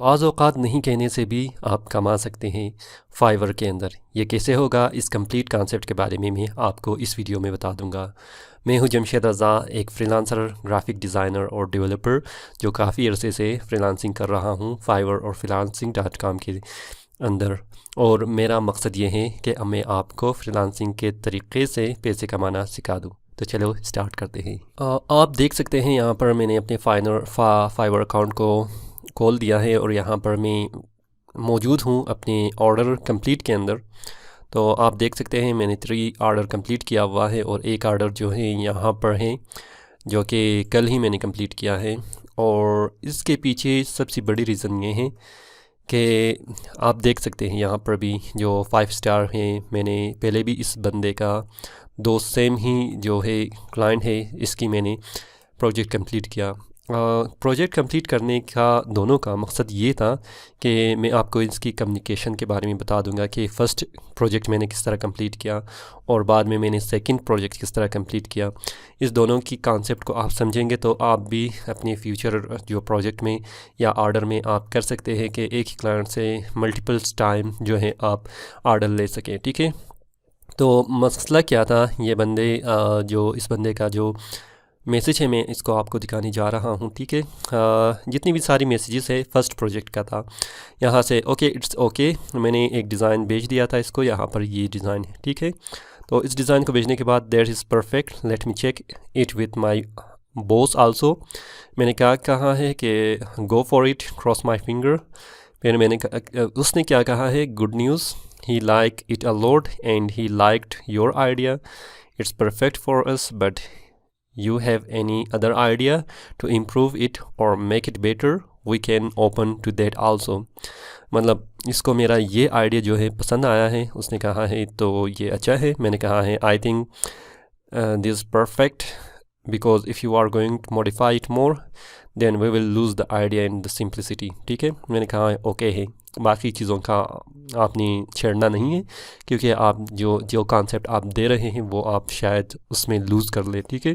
बाज़ औक़ात नहीं कहने से भी आप कमा सकते हैं फाइवर के अंदर। ये कैसे होगा, इस कंप्लीट कॉन्सेप्ट के बारे में मैं आपको इस वीडियो में बता दूंगा। मैं हूं जमशेद रज़ा, एक फ्रीलांसर, ग्राफिक डिज़ाइनर और डेवलपर जो काफ़ी अरसे से फ्रीलांसिंग कर रहा हूं फाइवर और freelancing.com के अंदर। और मेरा मकसद ये है कि मैं आपको फ्रीलांसिंग के तरीक़े से पैसे कमाना सिखा दूँ। तो चलो स्टार्ट करते हैं। आप देख सकते हैं यहाँ पर मैंने अपने फाइवर अकाउंट को खोल दिया है और यहाँ पर मैं मौजूद हूँ अपने ऑर्डर कंप्लीट के अंदर। तो आप देख सकते हैं मैंने 3 ऑर्डर कंप्लीट किया हुआ है और एक ऑर्डर जो है यहाँ पर है जो कि कल ही मैंने कंप्लीट किया है। और इसके पीछे सबसे बड़ी रीज़न ये है कि आप देख सकते हैं यहाँ पर भी जो 5 स्टार है, मैंने पहले भी इस बंदे का दोस्त सेम ही जो है क्लाइंट है, इसकी मैंने प्रोजेक्ट कंप्लीट किया। प्रोजेक्ट कंप्लीट करने का दोनों का मकसद ये था कि मैं आपको इसकी कम्युनिकेशन के बारे में बता दूंगा कि फ़र्स्ट प्रोजेक्ट मैंने किस तरह कंप्लीट किया और बाद में मैंने सेकंड प्रोजेक्ट किस तरह कंप्लीट किया। इस दोनों की कॉन्सेप्ट को आप समझेंगे तो आप भी अपने फ्यूचर जो प्रोजेक्ट में या ऑर्डर में आप कर सकते हैं कि एक ही क्लाइंट से मल्टीपल्स टाइम जो है आप ऑर्डर ले सकें। ठीक है, तो मसला क्या था, ये बंदे जो इस बंदे का जो मैसेज है मैं इसको आपको दिखाने जा रहा हूँ। ठीक है, जितनी भी सारी मैसेजेस है फर्स्ट प्रोजेक्ट का था। यहाँ से ओके इट्स ओके, मैंने एक डिज़ाइन भेज दिया था इसको, यहाँ पर ये डिज़ाइन है। ठीक है, तो इस डिज़ाइन को भेजने के बाद that is perfect, let me check it with my boss also. मैंने क्या कहा है कि go for it, cross my finger. फिर उसने क्या कहा है, good news, he like it a lot and he liked your idea, it's perfect for us but you have any other idea to improve it or make it better, we can open to that also। मतलब इसको मेरा ये idea जो है पसंद आया है, उसने कहा है तो ये अच्छा है। मैंने कहा है I think this perfect because if you are going to modify it more then we will lose the idea and the simplicity। ठीक है, मैंने कहा ओके है, बाकी चीज़ों का आपने छेड़ना नहीं है क्योंकि आप जो कॉन्सेप्ट आप दे रहे हैं वो आप शायद उसमें लूज़ कर ले। ठीक है,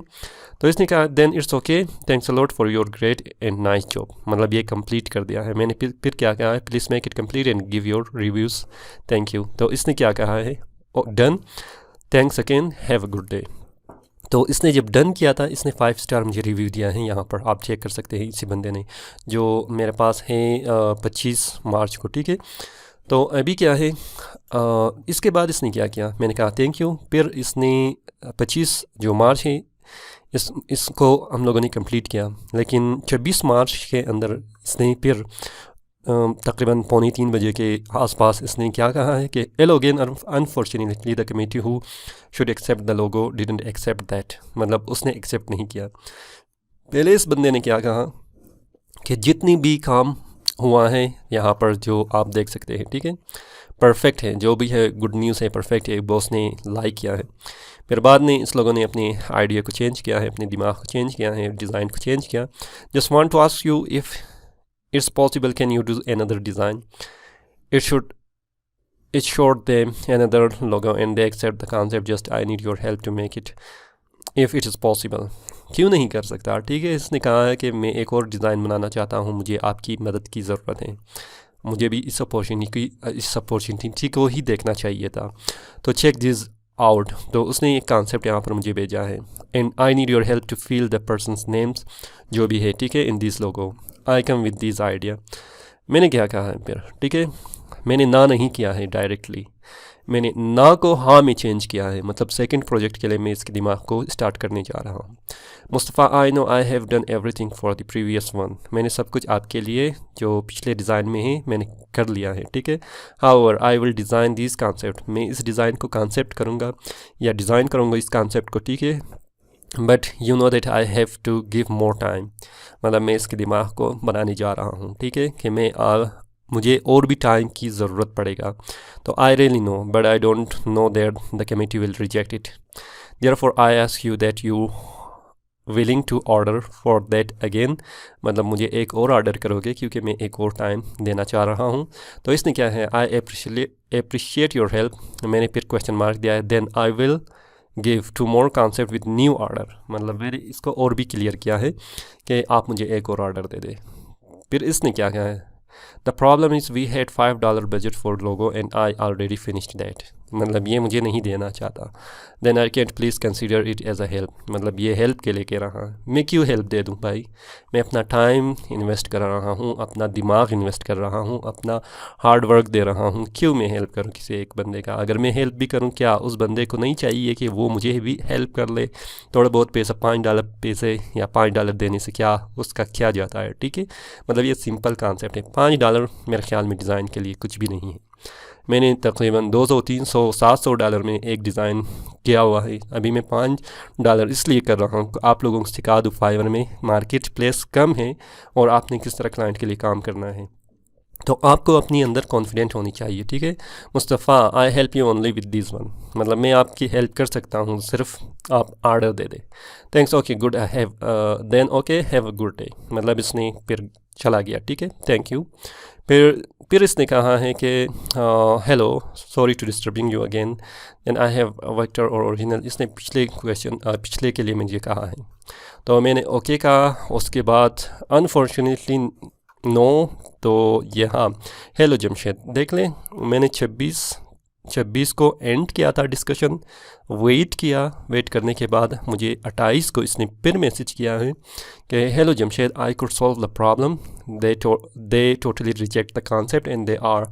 तो इसने कहा then it's okay, thanks a lot for your great and nice job. मतलब ये कंप्लीट कर दिया है मैंने। फिर क्या कहा है, please make it complete and give your reviews, thank you. तो इसने क्या कहा है, done, thanks again, have a good day. तो इसने जब डन किया था इसने 5 स्टार मुझे रिव्यू दिया है, यहाँ पर आप चेक कर सकते हैं इसी बंदे ने, जो मेरे पास है 25 मार्च को। ठीक है, तो अभी क्या है, इसके बाद इसने क्या किया, मैंने कहा थैंक यू। फिर इसने 25 जो मार्च है इसको हम लोगों ने कंप्लीट किया, लेकिन 26 मार्च के अंदर इसने फिर तकरीबन 2:45 बजे के आसपास इसने क्या कहा है कि hello again unfortunately the committee who should accept the logo didn't accept that. मतलब उसने एक्सेप्ट नहीं किया। पहले इस बंदे ने क्या कहा कि जितनी भी काम हुआ है यहाँ पर जो आप देख सकते हैं, ठीक है, परफेक्ट है, जो भी है गुड न्यूज़ है, परफेक्ट है, बॉस ने लाइक किया है। फिर बाद में इस लोगों ने अपने आइडिया को चेंज किया है, अपने दिमाग को चेंज किया है, डिज़ाइन को चेंज किया। Just want to ask you if it's possible, can you do another design? It showed them another logo and they accept the concept, just I need your help to make it if it is possible। क्यों नहीं कर सकता? ठीक है, इसने कहा है कि मैं एक और डिज़ाइन बनाना चाहता हूँ, मुझे आपकी मदद की ज़रूरत है, मुझे भी इस अपॉर्चुनिटी को ही देखना चाहिए था। तो चेक दिस आउट। तो उसने एक कॉन्सेप्ट यहाँ पर मुझे भेजा है, and I need your help to fill the persons names जो भी है, ठीक है, in this logo I come with this idea. मैंने क्या कहा है फिर, ठीक है, मैंने ना नहीं किया है डायरेक्टली, मैंने ना को हाँ में चेंज किया है। मतलब सेकंड प्रोजेक्ट के लिए मैं इसके दिमाग को स्टार्ट करने जा रहा हूँ। Mustafa, I know I have done everything for the previous one. मैंने सब कुछ आपके लिए जो पिछले डिज़ाइन में है मैंने कर लिया है, ठीक है। However I will design this concept, मैं इस डिज़ाइन को कॉन्सेप्ट करूँगा या डिज़ाइन करूँगा इस कॉन्सेप्ट को, ठीक है, but you know that I have to give more time. मतलब मैं इसके दिमाग को बनाने जा रहा हूँ, ठीक है, कि मुझे और भी टाइम की ज़रूरत पड़ेगा। तो I really know but I don't know that the committee will reject it, therefore I ask you that you willing to order for that again. मतलब मुझे एक और ऑर्डर करोगे क्योंकि मैं एक और टाइम देना चाह रहा हूँ। तो इसने क्या है, आई अप्रिशिएट योर हेल्प। मैंने फिर क्वेश्चन मार्क दिया है, then I will give two more concept with new order. मतलब मैंने इसको और भी क्लियर किया है कि आप मुझे एक और ऑर्डर दे दे। फिर इसने क्या कहा है, the problem is we had $5 budget for logo and I already finished that. मतलब ये मुझे नहीं देना चाहता। Then I can't please consider it as a help. मतलब ये हेल्प के लिए कह रहा है। मैं क्यों हेल्प दे दूँ भाई? मैं अपना टाइम इन्वेस्ट कर रहा हूँ, अपना दिमाग इन्वेस्ट कर रहा हूँ, अपना हार्ड वर्क दे रहा हूँ। क्यों मैं हेल्प करूँ किसी एक बंदे का? अगर मैं हेल्प भी करूँ, क्या उस बंदे को नहीं चाहिए कि वो मुझे भी हेल्प कर ले? थोड़ा बहुत पैसा, $5 पैसे या $5 देने से क्या उसका क्या जाता है? ठीक है, मतलब ये सिंपल कॉन्सेप्ट है। $5 मेरे ख्याल में डिज़ाइन के लिए कुछ भी नहीं है। मैंने तकरीबन $200, $300, $700 में एक डिज़ाइन किया हुआ है। अभी मैं $5 इसलिए कर रहा हूँ, आप लोगों को सिखा दूँ फाइवर में मार्केट प्लेस कम है और आपने किस तरह क्लाइंट के लिए काम करना है। तो आपको अपनी अंदर कॉन्फिडेंट होनी चाहिए। ठीक है, Mustafa I help you only with this one. मतलब मैं आपकी हेल्प कर सकता हूँ, सिर्फ आप आर्डर दे दे। Thanks, okay good, I have then okay have a good day. मतलब इसने फिर चला गया। ठीक है, थैंक यू। फिर इसने कहा है कि hello, sorry to disturbing you again, then I have vector और ओरिजिनल। इसने पिछले के लिए मुझे कहा है, तो मैंने ओके कहा। उसके बाद अनफॉर्चुनेटली नो। तो ये हाँ, हेलो जमशेद, देख लें मैंने 26 को एंड किया था डिस्कशन। वेट करने के बाद मुझे 28 को इसने फिर मैसेज किया है कि hello Jamshed, I could solve the problem, they totally reject the concept and they are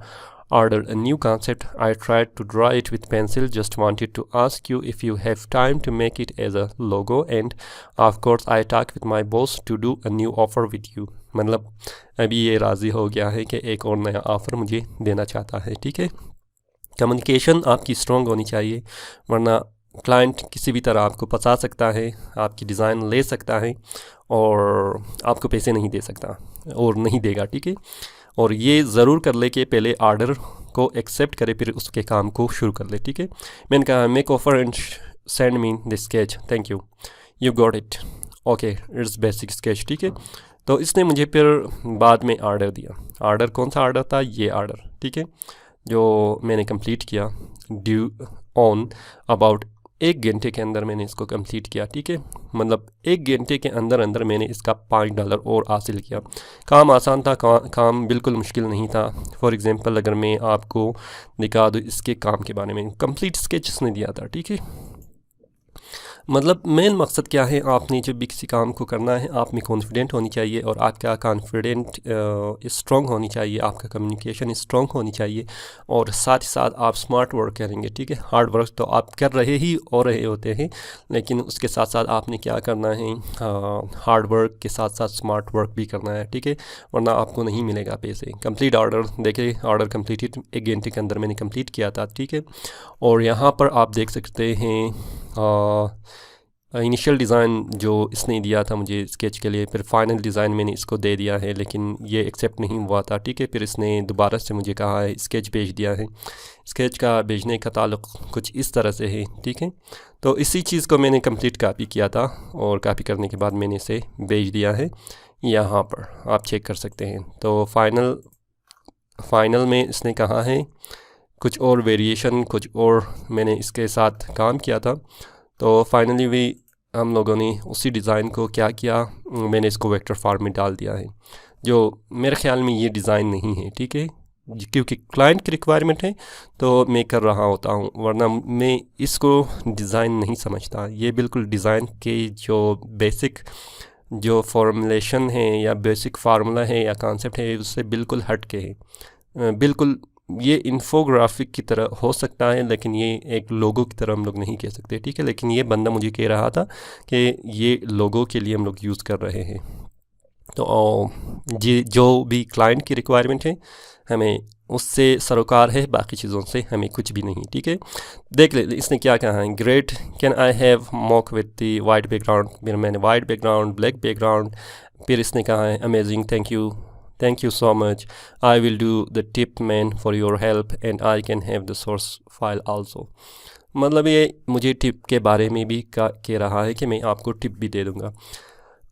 ordered a new concept. I tried to draw it with pencil, just wanted to ask you if you have time to make it as a logo, and of course I talked with my boss to do a new offer with you. मतलब अभी ये राज़ी हो गया है कि एक और नया ऑफ़र मुझे देना चाहता है। ठीक है, कम्युनिकेशन आपकी स्ट्रॉन्ग होनी चाहिए, वरना क्लाइंट किसी भी तरह आपको फंसा सकता है, आपकी डिज़ाइन ले सकता है और आपको पैसे नहीं दे सकता और नहीं देगा। ठीक है, और ये ज़रूर कर ले कि पहले आर्डर को एक्सेप्ट करे, फिर उसके काम को शुरू कर ले। ठीक है, मैंने कहा make offer and send me the sketch, thank you, you got it, okay it's basic sketch. ठीक है, तो इसने मुझे फिर बाद में आर्डर दिया। आर्डर कौन सा आर्डर था? ये आर्डर। ठीक है, जो मैंने कंप्लीट किया ड्यू ऑन अबाउट 1 घंटे के अंदर मैंने इसको कंप्लीट किया। ठीक है, मतलब 1 घंटे के अंदर मैंने इसका $5 और हासिल किया। काम आसान था, काम बिल्कुल मुश्किल नहीं था। फॉर एग्ज़ाम्पल अगर मैं आपको दिखा दूँ इसके काम के बारे में, कंप्लीट स्केच इसने दिया था। ठीक है, मतलब मेन मकसद क्या है, आपने जब भी किसी काम को करना है आप में कॉन्फिडेंट होनी चाहिए और आपका कॉन्फिडेंट स्ट्रॉन्ग होनी चाहिए, आपका कम्युनिकेशन स्ट्रॉन्ग होनी चाहिए और साथ ही साथ आप स्मार्ट वर्क करेंगे। ठीक है, हार्ड वर्क तो आप कर रहे ही और रहे होते हैं, लेकिन उसके साथ साथ आपने क्या करना है, हार्ड वर्क के साथ साथ स्मार्ट वर्क भी करना है। ठीक है, वरना आपको नहीं मिलेगा पैसे। कंप्लीट ऑर्डर देखिए, ऑर्डर कंप्लीटेड 1 घंटे के अंदर मैंने कंप्लीट किया था। ठीक है, और यहाँ पर आप देख सकते हैं इनिशियल डिज़ाइन जो इसने दिया था मुझे स्केच के लिए, फिर फाइनल डिज़ाइन मैंने इसको दे दिया है, लेकिन ये एक्सेप्ट नहीं हुआ था। ठीक है, फिर इसने दोबारा से मुझे कहा है स्केच भेज दिया है। स्केच का भेजने का ताल्लुक़ कुछ इस तरह से है। ठीक है, तो इसी चीज़ को मैंने कंप्लीट कॉपी किया था और कॉपी करने के बाद मैंने इसे भेज दिया है। यहाँ पर आप चेक कर सकते हैं। तो फाइनल में इसने कहा है कुछ और वेरिएशन, कुछ और मैंने इसके साथ काम किया था। तो फाइनली भी हम लोगों ने उसी डिज़ाइन को क्या किया, मैंने इसको वेक्टर फॉर्म में डाल दिया है, जो मेरे ख़्याल में ये डिज़ाइन नहीं है। ठीक है, क्योंकि क्लाइंट की रिक्वायरमेंट है तो मैं कर रहा होता हूँ, वरना मैं इसको डिज़ाइन नहीं समझता। ये बिल्कुल डिज़ाइन के जो बेसिक जो फॉर्मुलेशन है या बेसिक फार्मूला है या कॉन्सेप्ट है उससे बिल्कुल हट के है। बिल्कुल ये इन्फोग्राफिक की तरह हो सकता है, लेकिन ये एक लोगो की तरह हम लोग नहीं कह सकते। ठीक है, लेकिन ये बंदा मुझे कह रहा था कि ये लोगो के लिए हम लोग यूज़ कर रहे हैं। तो जी, जो भी क्लाइंट की रिक्वायरमेंट है हमें उससे सरोकार है, बाकी चीज़ों से हमें कुछ भी नहीं। ठीक है, देख ले इसने क्या कहा है, great, can I have mock with the white background. फिर मैंने वाइट बैकग्राउंड, ब्लैक बैकग्राउंड। फिर इसने कहा है amazing, thank you so much, I will do the tip man for your help and I can have the source file also। मतलब ये मुझे tip के बारे में भी कह रहा है कि मैं आपको टिप भी दे दूँगा।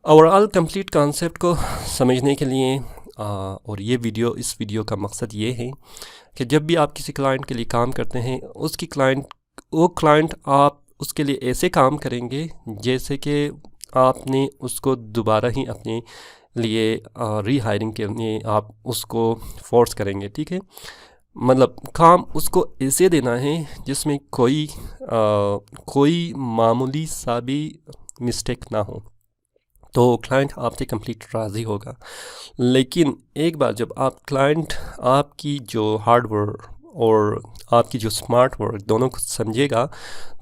ओवरऑल कंप्लीट कॉन्सेप्ट को समझने के लिए और इस वीडियो का मकसद ये है कि जब भी आप किसी क्लाइंट के लिए काम करते हैं, वो क्लाइंट आप उसके लिए ऐसे काम करेंगे जैसे कि आपने उसको दोबारा ही अपने लिए री हायरिंग के लिए आप उसको फोर्स करेंगे, ठीक है। मतलब काम उसको ऐसे देना है जिसमें कोई मामूली सा भी मिस्टेक ना हो, तो क्लाइंट आपसे कंप्लीट राज़ी होगा। लेकिन एक बार जब क्लाइंट आपकी जो हार्ड वर्क और आपकी जो स्मार्ट वर्क दोनों को समझेगा,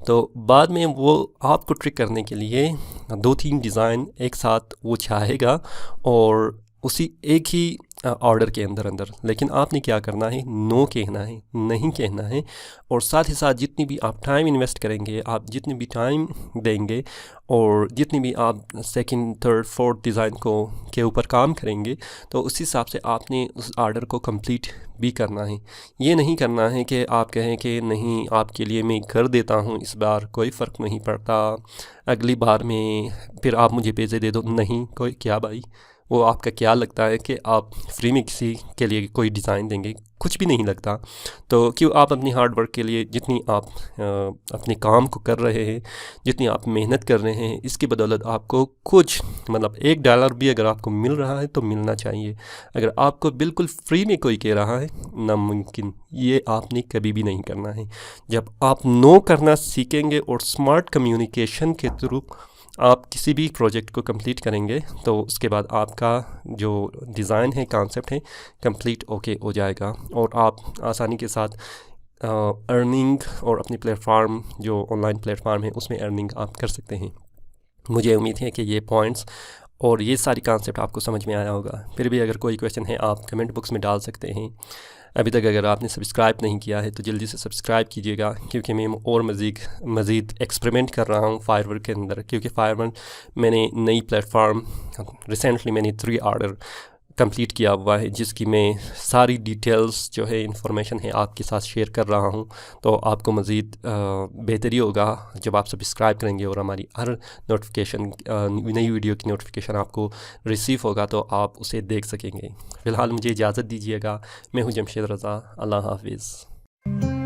तो बाद में वो आपको ट्रिक करने के लिए 2-3 डिज़ाइन एक साथ वो चाहेगा और उसी एक ही ऑर्डर के अंदर। लेकिन आपने क्या करना है, नो कहना है, नहीं कहना है। और साथ ही साथ जितनी भी आप टाइम इन्वेस्ट करेंगे, आप जितनी भी टाइम देंगे और जितनी भी आप सेकंड, थर्ड, फोर्थ डिज़ाइन के ऊपर काम करेंगे, तो उस हिसाब से आपने उस ऑर्डर को कंप्लीट भी करना है। ये नहीं करना है कि आप कहें कि नहीं, आपके लिए मैं कर देता हूँ, इस बार कोई फ़र्क नहीं पड़ता, अगली बार में फिर आप मुझे पैसे दे दो। नहीं, कोई क्या भाई, वो आपका क्या लगता है कि आप फ्री में किसी के लिए कोई डिज़ाइन देंगे? कुछ भी नहीं लगता। तो क्यों आप अपनी हार्ड वर्क के लिए जितनी आप अपने काम को कर रहे हैं, जितनी आप मेहनत कर रहे हैं, इसकी बदौलत आपको कुछ मतलब $1 भी अगर आपको मिल रहा है तो मिलना चाहिए। अगर आपको बिल्कुल फ्री में कोई कह रहा है, नामुमकिन, ये आपने कभी भी नहीं करना है। जब आप नो करना सीखेंगे और स्मार्ट कम्युनिकेशन के थ्रू आप किसी भी प्रोजेक्ट को कंप्लीट करेंगे, तो उसके बाद आपका जो डिज़ाइन है, कॉन्सेप्ट है, कंप्लीट ओके हो जाएगा और आप आसानी के साथ अर्निंग और अपनी प्लेटफार्म जो ऑनलाइन प्लेटफार्म है उसमें अर्निंग आप कर सकते हैं। मुझे उम्मीद है कि ये पॉइंट्स और ये सारी कॉन्सेप्ट आपको समझ में आया होगा। फिर भी अगर कोई क्वेश्चन है आप कमेंट बॉक्स में डाल सकते हैं। अभी तक अगर आपने सब्सक्राइब नहीं किया है तो जल्दी से सब्सक्राइब कीजिएगा, क्योंकि मैं और मज़ीद एक्सपेरिमेंट कर रहा हूँ फायरवर्क के अंदर। क्योंकि फायरवर्क मैंने नई प्लेटफार्म रिसेंटली मैंने 3 ऑर्डर कंप्लीट किया हुआ है, जिसकी मैं सारी डिटेल्स जो है, इंफॉर्मेशन है, आपके साथ शेयर कर रहा हूँ। तो आपको मज़ीद बेहतरी होगा जब आप सब्सक्राइब करेंगे और हमारी हर नोटिफिकेशन, नई वीडियो की नोटिफिकेशन आपको रिसीव होगा तो आप उसे देख सकेंगे। फ़िलहाल मुझे इजाज़त दीजिएगा। मैं हूँ जमशेद रज़ा। अल्लाह हाफिज़।